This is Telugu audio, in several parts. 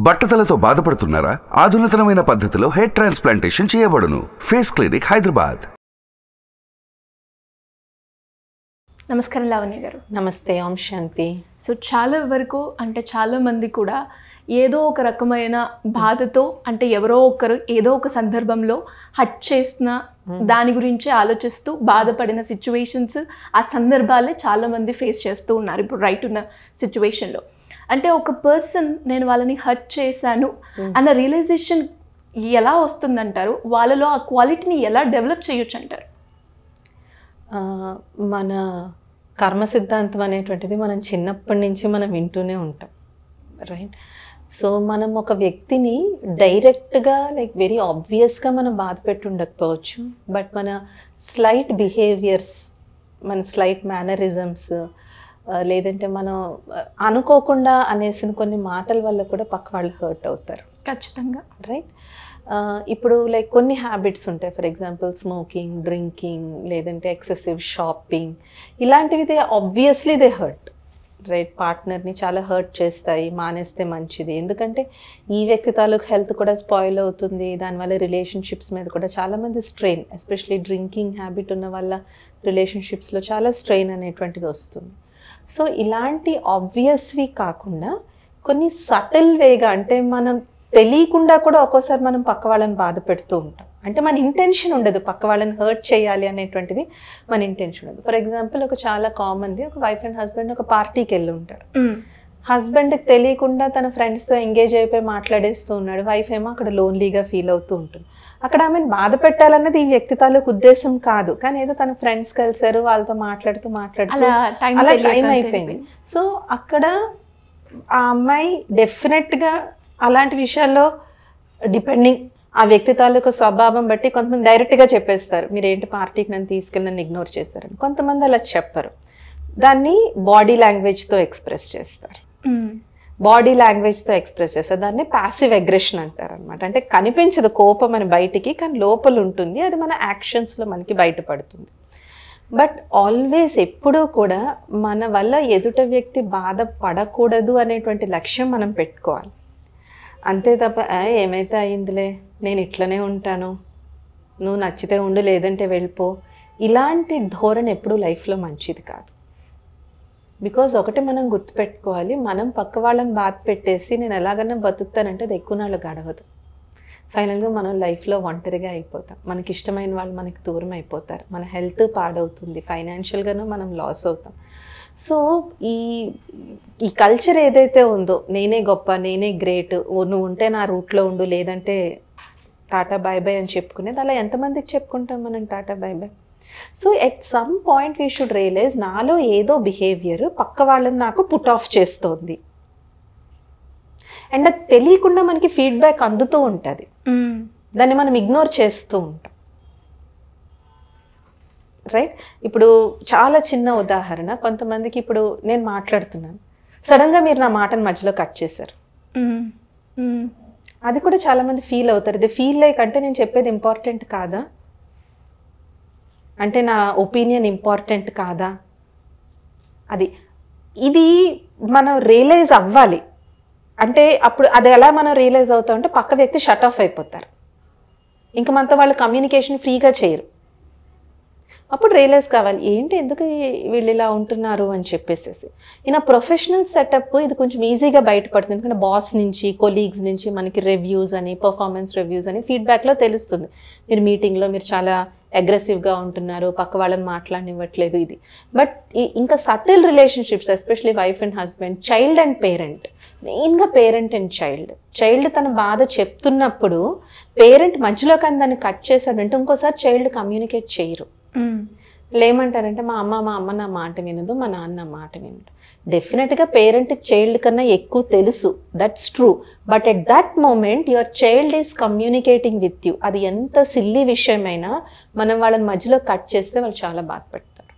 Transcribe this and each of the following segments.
బట్టతలతో బాధపడుతున్నారా? ఆధునితనమైన పద్ధతిలో హెయిర్ ట్రాన్స్ప్లాంటేషన్ చేయబడును. Face clinic, Hyderabad. నమస్కారం లావణ్య గారు. నమస్తే, ఓం శాంతి. సో చాలా వరకు అంటే చాలా మంది కూడా ఏదో ఒక రకమైన బాధతో అంటే ఎవరో ఒకరు ఏదో ఒక సందర్భంలో హట్ చేసిన దాని గురించి ఆలోచిస్తూ బాధపడిన సిచ్యువేషన్స్, ఆ సందర్భాలే చాలా మంది ఫేస్ చేస్తూ ఉన్నారు ఇప్పుడు రైట్ ఉన్న సిచ్యువేషన్లో. అంటే ఒక పర్సన్ నేను వాళ్ళని హర్ట్ చేశాను అన్న రియలైజేషన్ ఎలా వస్తుందంటారు? వాళ్ళలో ఆ క్వాలిటీని ఎలా డెవలప్ చేయొచ్చు అంటారు? మన కర్మ సిద్ధాంతం అనేటువంటిది మనం చిన్నప్పటి నుంచి మనం వింటూనే ఉంటాం, రైట్? సో మనం ఒక వ్యక్తిని డైరెక్ట్గా వెరీ ఆబ్వియస్గా మనం బాధ పెట్టి ఉండకపోవచ్చు, బట్ మన స్లైట్ బిహేవియర్స్, మన స్లైట్ మేనరిజమ్స్, లేదంటే మనం అనుకోకుండా అనేసిన కొన్ని మాటల వల్ల కూడా పక్క వాళ్ళు హర్ట్ అవుతారు. ఖచ్చితంగా, రైట్? ఇప్పుడు కొన్ని హ్యాబిట్స్ ఉంటాయి. ఫర్ ఎగ్జాంపుల్ స్మోకింగ్, డ్రింకింగ్, లేదంటే ఎక్సెసివ్ షాపింగ్, ఇలాంటివి ఆబ్వియస్లీ దే హర్ట్, రైట్? పార్ట్నర్ని చాలా హర్ట్ చేస్తాయి. మానేస్తే మంచిది, ఎందుకంటే ఈ వ్యక్తి తాలూకు హెల్త్ కూడా స్పాయిల్ అవుతుంది. దానివల్ల రిలేషన్షిప్స్ మీద కూడా చాలామంది స్ట్రెయిన్, ఎస్పెషలీ డ్రింకింగ్ హ్యాబిట్ ఉన్న వల్ల రిలేషన్షిప్స్లో చాలా స్ట్రెయిన్ అనేటువంటిది వస్తుంది. సో ఇలాంటి ఆబ్వియస్వి కాకుండా కొన్ని సటిల్ వేగా, అంటే మనం తెలియకుండా కూడా ఒక్కోసారి మనం పక్క వాళ్ళని బాధ పెడుతూ ఉంటాం. అంటే మన ఇంటెన్షన్ ఉండదు పక్క వాళ్ళని హర్ట్ చేయాలి అనేటువంటిది మన ఇంటెన్షన్ ఉండదు. ఫర్ ఎగ్జాంపుల్ చాలా కామన్ది, ఒక వైఫ్ అండ్ హస్బెండ్ ఒక పార్టీకి వెళ్ళి ఉంటారు. హస్బెండ్కి తెలియకుండా తన ఫ్రెండ్స్తో ఎంగేజ్ అయిపోయి మాట్లాడేస్తూ ఉన్నాడు. వైఫ్ ఏమో అక్కడ లోన్లీగా ఫీల్ అవుతూ ఉంటుంది. అక్కడ ఆమెను బాధ పెట్టాలన్నది ఈ వ్యక్తి తాలూకు ఉద్దేశం కాదు, కానీ ఏదో తన ఫ్రెండ్స్ కలిసారు, వాళ్ళతో మాట్లాడుతూ అలా టైం అయిపోయింది. సో అక్కడ ఆ అమ్మాయి డెఫినెట్గా అలాంటి విషయాల్లో డిపెండింగ్ ఆ వ్యక్తి తాలూకు స్వభావం బట్టి కొంతమంది డైరెక్ట్గా చెప్పేస్తారు, మీరేంటి పార్టీకి నన్ను తీసుకెళ్ళి నన్ను ఇగ్నోర్ చేస్తారని. కొంతమంది అలా చెప్పరు, దాన్ని బాడీ లాంగ్వేజ్తో ఎక్స్ప్రెస్ చేస్తారు. బాడీ లాంగ్వేజ్తో ఎక్స్ప్రెస్ చేస్తారు, దాన్ని ప్యాసివ్ అగ్రెషన్ అంటారు అనమాట. అంటే కనిపించదు కోపం అని బయటికి, కానీ లోపల ఉంటుంది, అది మన యాక్షన్స్లో మనకి బయటపడుతుంది. బట్ ఆల్వేస్ ఎప్పుడూ కూడా మన వల్ల ఎదుట వ్యక్తి బాధపడకూడదు అనేటువంటి లక్ష్యం మనం పెట్టుకోవాలి. అంతే తప్ప ఏమైతే అయిందిలే, నేను ఇట్లనే ఉంటాను, నువ్వు నచ్చితే ఉండు లేదంటే వెళ్ళిపో, ఇలాంటి ధోరణి ఎప్పుడూ లైఫ్లో మంచిది కాదు. బికాజ్ ఒకటి మనం గుర్తుపెట్టుకోవాలి, మనం పక్క వాళ్ళని బాధ పెట్టేసి నేను ఎలాగైనా బతుకుతానంటే అది ఎక్కువ నాళ్ళు గడవదు. ఫైనల్గా మనం లైఫ్లో ఒంటరిగా అయిపోతాం, మనకి ఇష్టమైన వాళ్ళు మనకి దూరం అయిపోతారు, మన హెల్త్ పాడవుతుంది, ఫైనాన్షియల్గాను మనం లాస్ అవుతాం. సో ఈ కల్చర్ ఏదైతే ఉందో, నేనే గొప్ప, నేనే గ్రేట్, నువ్వు ఉంటే నా రూట్లో ఉండు లేదంటే టాటా బాయ్ బాయ్ అని చెప్పుకునేది, అలా ఎంతమందికి చెప్పుకుంటాం మనం ta-ta bye bye? So at some point we should realise, నాలో ఏదో బిహేవియర్ పక్క వాళ్ళని నాకు పుట్ ఆఫ్ చేస్తోంది, అండ్ అది తెలియకుండా మనకి ఫీడ్బ్యాక్ అందుతూ ఉంటుంది, దాన్ని మనం ఇగ్నోర్ చేస్తూ ఉంటాం, రైట్? ఇప్పుడు చాలా చిన్న ఉదాహరణ, కొంతమందికి ఇప్పుడు నేను మాట్లాడుతున్నాను, సడన్గా మీరు నా మాటను మధ్యలో కట్ చేశారు, అది కూడా చాలామంది ఫీల్ అవుతారు. ఇది ఫీల్ లైక్ అంటే నేను చెప్పేది ఇంపార్టెంట్ కాదా, అంటే నా ఒపీనియన్ ఇంపార్టెంట్ కాదా, ఇది మనం రియలైజ్ అవ్వాలి. అంటే అప్పుడు అది ఎలా మనం రియలైజ్ అవుతామంటే పక్క వ్యక్తి షట్ ఆఫ్ అయిపోతారు, ఇంకా మనతో వాళ్ళు కమ్యూనికేషన్ ఫ్రీగా చేయరు. అప్పుడు రియలైజ్ కావాలి, ఏంటి ఎందుకు వీళ్ళు ఇలా ఉంటున్నారు అని చెప్పేసి. ఈయన ప్రొఫెషనల్ సెటప్ ఇది కొంచెం ఈజీగా బయటపడుతుంది, ఎందుకంటే బాస్ నుంచి, కొలీగ్స్ నుంచి మనకి రివ్యూస్ అని, పర్ఫార్మెన్స్ రివ్యూస్ అని ఫీడ్బ్యాక్లో తెలుస్తుంది, మీరు మీటింగ్లో మీరు చాలా అగ్రెసివ్గా ఉంటున్నారు, పక్క వాళ్ళని మాట్లాడనివ్వట్లేదు, ఇది. బట్ ఇంకా subtle relationships, especially wife and husband, child and parent, మెయిన్గా పేరెంట్ అండ్ చైల్డ్ తన బాధ చెప్తున్నప్పుడు పేరెంట్ మధ్యలో కానీ దాన్ని కట్ చేశాడంటే ఇంకోసారి చైల్డ్ కమ్యూనికేట్ చేయరు. ఏమంటారంటే మా అమ్మ నా మాట వినదు, మా నాన్న నా మాట వినదు. డెఫినెట్గా పేరెంట్కి చైల్డ్ కన్నా ఎక్కువ తెలుసు, that's true. But at that moment your child is communicating with you. అది ఎంత సిల్లీ విషయమైనా మనం వాళ్ళని మధ్యలో కట్ చేస్తే వాళ్ళు చాలా బాధపడతారు.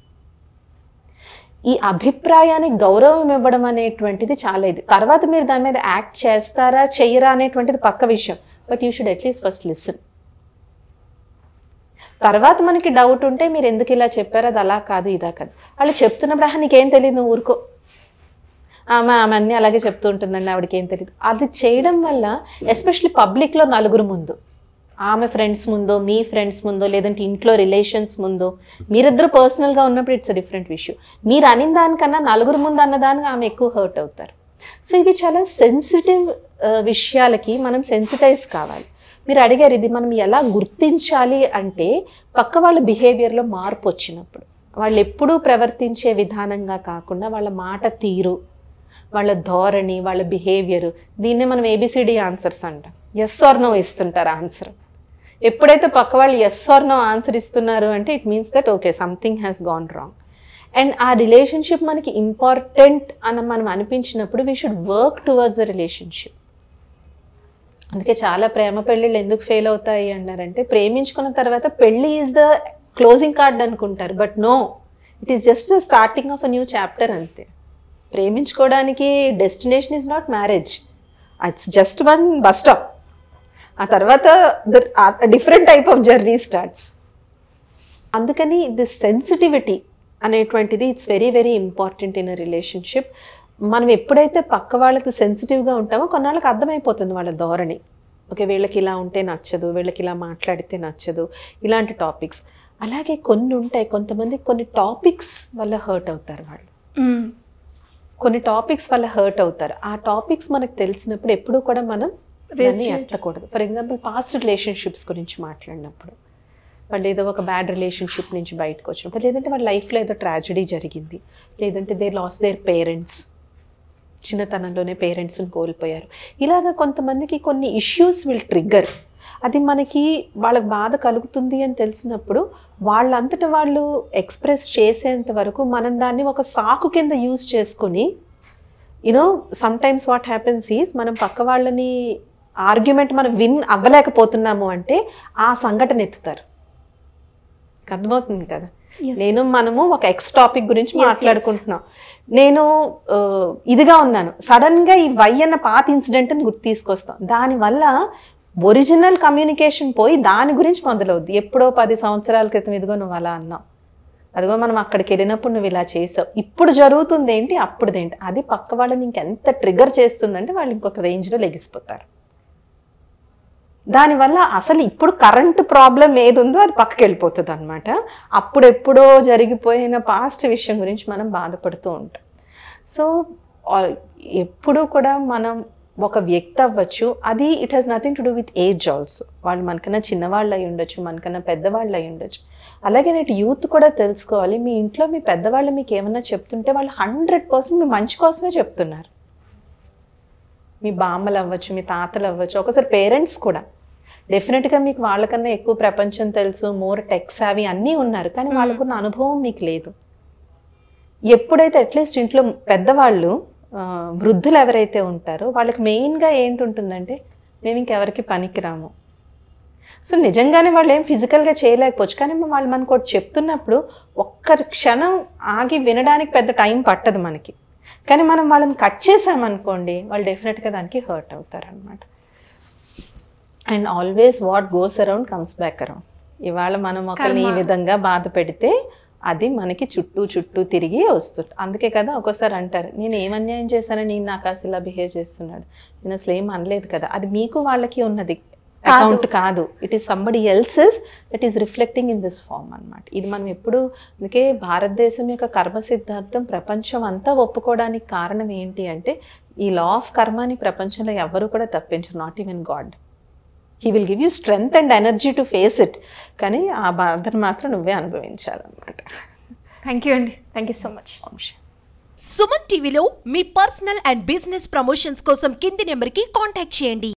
ఈ అభిప్రాయానికి గౌరవం ఇవ్వడం అనేటువంటిది చాలా ఇది. తర్వాత మీరు దాని మీద యాక్ట్ చేస్తారా చెయ్యరా అనేటువంటిది పక్క విషయం, but you should at least first listen. తర్వాత మనకి డౌట్ ఉంటే మీరు ఎందుకు ఇలా చెప్పారు, అది అలా కాదు ఇదా కాదు, వాళ్ళు చెప్తున్నప్పుడు నీకేం తెలియదు నువ్వు ఊరుకో, ఆమె అన్నీ అలాగే చెప్తూ ఉంటుందండి, ఆవిడకి ఏం తెలియదు. అది చేయడం వల్ల ఎస్పెషలీ పబ్లిక్లో నలుగురు ముందు, ఆమె ఫ్రెండ్స్ ముందో, మీ ఫ్రెండ్స్ ముందో, లేదంటే ఇంట్లో రిలేషన్స్ ముందో, మీరిద్దరు పర్సనల్గా ఉన్నప్పుడు ఇట్స్ అ డిఫరెంట్ ఇష్యూ. మీరు అనిన దానికన్నా నలుగురు ముందు అన్నదానికి ఆమె ఎక్కువ హర్ట్ అవుతారు. సో ఇవి చాలా సెన్సిటివ్ విషయాలకి మనం సెన్సిటైజ్ కావాలి. మీరు అడిగారు ఇది మనం ఎలా గుర్తించాలి అంటే, పక్క వాళ్ళ బిహేవియర్లో మార్పు వచ్చినప్పుడు, వాళ్ళు ఎప్పుడూ ప్రవర్తించే విధానంగా కాకుండా వాళ్ళ మాట తీరు, వాళ్ళ ధోరణి, వాళ్ళ బిహేవియర్, దీన్నే మనం ABCD ఆన్సర్స్ అంటాం. ఎస్ ఆర్ నో ఇస్తుంటారు ఆన్సర్. ఎప్పుడైతే పక్క వాళ్ళు ఎస్ ఆర్ నో ఆన్సర్ ఇస్తున్నారు అంటే it means that okay something has gone wrong. And ఆ రిలేషన్షిప్ మనకి ఇంపార్టెంట్ అని మనం అనిపించినప్పుడు we should work towards a relationship. అందుకే చాలా ప్రేమ పెళ్ళిళ్ళు ఎందుకు ఫెయిల్ అవుతాయి అన్నారంటే, ప్రేమించుకున్న తర్వాత పెళ్ళి ఈజ్ ద క్లోజింగ్ కార్డ్ అనుకుంటారు. But no, it is just the starting of a new chapter అంతే. ప్రేమించుకోవడానికి destination is not marriage, it's just one bus stop. ఆ తర్వాత different type of journey starts. అందుకని దిస్ సెన్సిటివిటీ అనేటువంటిది it's very very important in a relationship. మనం ఎప్పుడైతే పక్క వాళ్ళకి సెన్సిటివ్గా ఉంటామో కొన్నాళ్ళకి అర్థమైపోతుంది వాళ్ళ ధోరణి. ఓకే, వీళ్ళకి ఇలా ఉంటే నచ్చదు, వీళ్ళకి ఇలా మాట్లాడితే నచ్చదు, ఇలాంటి టాపిక్స్. అలాగే కొన్ని ఉంటాయి, కొంతమంది కొన్ని టాపిక్స్ వల్ల హర్ట్ అవుతారు వాళ్ళు, కొన్ని టాపిక్స్ వల్ల హర్ట్ అవుతారు. ఆ టాపిక్స్ మనకు తెలిసినప్పుడు ఎప్పుడూ కూడా మనం దాన్ని ఎత్తకూడదు. ఫర్ ఎగ్జాంపుల్ పాస్ట్ రిలేషన్షిప్స్ గురించి మాట్లాడినప్పుడు, వాళ్ళు ఏదో ఒక బ్యాడ్ రిలేషన్షిప్ నుంచి బయటకు వచ్చినప్పుడు, లేదంటే వాళ్ళ లైఫ్లో ఏదో ట్రాజడీ జరిగింది, లేదంటే దే లాస్ దేర్ పేరెంట్స్, చిన్నతనంలోనే పేరెంట్స్ని కోల్పోయారు, ఇలాగ కొంతమందికి కొన్ని ఇష్యూస్ విల్ ట్రిగ్గర్. అది మనకి వాళ్ళకి బాధ కలుగుతుంది అని తెలిసినప్పుడు వాళ్ళంతట వాళ్ళు ఎక్స్ప్రెస్ చేసేంత వరకు మనం దాన్ని ఒక సాకు కింద యూజ్ చేసుకుని, you know sometimes what happens is, మనం పక్క వాళ్ళని ఆర్గ్యుమెంట్ మనం విన్ అవ్వలేకపోతున్నాము అంటే ఆ సంఘటన ఎత్తుతారు. అర్థమవుతుంది కదా. మనము ఒక ఎక్స్ టాపిక్ గురించి మాట్లాడుకుంటున్నాం, నేను ఇదిగా ఉన్నాను, సడన్ గా ఈ వై అన్న పాత ఇన్సిడెంట్ అని గుర్తు తీసుకొస్తాం. దానివల్ల ఒరిజినల్ కమ్యూనికేషన్ పోయి దాని గురించి మొదలవుద్ది. ఎప్పుడో 10 సంవత్సరాల క్రితం ఇదిగో నువ్వు అలా అన్నావు, అదిగో మనం అక్కడికి వెళ్ళినప్పుడు నువ్వు ఇలా చేసావు, ఇప్పుడు జరుగుతుంది ఏంటి, అప్పుడుదేంటి, అది పక్క వాళ్ళని ఇంకెంత ట్రిగర్ చేస్తుందంటే వాళ్ళు ఇంకొక రేంజ్లో లెగిసిపోతారు. దానివల్ల అసలు ఇప్పుడు కరెంట్ ప్రాబ్లం ఏది ఉందో అది పక్కకి వెళ్ళిపోతుంది అనమాట. అప్పుడెప్పుడో జరిగిపోయిన పాస్ట్ విషయం గురించి మనం బాధపడుతూ ఉంటాం. సో ఎప్పుడు కూడా మనం ఒక వ్యక్తి అవ్వచ్చు, అది it has nothing to do with age also. వాళ్ళు మనకన్నా చిన్నవాళ్ళు అయి ఉండొచ్చు, మనకన్నా పెద్దవాళ్ళు అయి ఉండొచ్చు. అలాగే నేటి యూత్ కూడా తెలుసుకోవాలి, మీ ఇంట్లో మీ పెద్దవాళ్ళు మీకు ఏమన్నా చెప్తుంటే వాళ్ళు 100% మీ మంచి కోసమే చెప్తున్నారు. మీ బామ్మలు అవ్వచ్చు, మీ తాతలు అవ్వచ్చు, ఒకసారి పేరెంట్స్ కూడా డెఫినెట్గా మీకు వాళ్ళకన్నా ఎక్కువ ప్రపంచం తెలుసు, మోర్ టెక్ సావి అన్నీ ఉన్నారు, కానీ వాళ్ళకున్న అనుభవం మీకు లేదు. ఎప్పుడైతే అట్లీస్ట్ ఇంట్లో పెద్దవాళ్ళు వృద్ధులు ఎవరైతే ఉంటారో వాళ్ళకి మెయిన్గా ఏంటుంటుందంటే, మేము ఇంకెవరికి పనికిరాము. సో నిజంగానే వాళ్ళు ఏం ఫిజికల్గా చేయలేకపోవచ్చు, కానీ వాళ్ళు మనకు ఒకటి చెప్తున్నప్పుడు ఒక్క క్షణం ఆగి వినడానికి పెద్ద టైం పట్టదు మనకి. కానీ మనం వాళ్ళని కట్ చేసామనుకోండి, వాళ్ళు డెఫినెట్గా దానికి హర్ట్ అవుతారనమాట. And always what goes around comes back around. ఇవాళ మనం ఒకరిని ఈ విధంగా బాధ పెడితే అది మనకి చుట్టూ తిరిగి వస్తుంది. అందుకే కదా ఒక్కోసారి అంటారు, నేను ఏం అన్యాయం చేశానని నేను నాకు అసలు ఇలా బిహేవ్ చేస్తున్నాడు, నేను అసలు ఏం అనలేదు కదా. అది మీకు వాళ్ళకి ఉన్నది అకౌంట్ కాదు, it is somebody else's that is reflecting in this form అనమాట. ఇది మనం ఎప్పుడు, అందుకే భారతదేశం యొక్క కర్మ సిద్ధాంతం ప్రపంచం అంతా ఒప్పుకోవడానికి కారణం ఏంటి అంటే, ఈ లా ఆఫ్ కర్మని ప్రపంచంలో ఎవరు కూడా తప్పించరు, not even God. He will give you strength and energy to face it, కానీ ఆ బాధను మాత్రం నువ్వే అనుభవించాలన్నమాట. థ్యాంక్ యూ అండి, thank you so much. Suman టీవీలో మీ పర్సనల్ అండ్ బిజినెస్ ప్రమోషన్స్ కోసం కింది నెంబర్కి కాంటాక్ట్ చేయండి.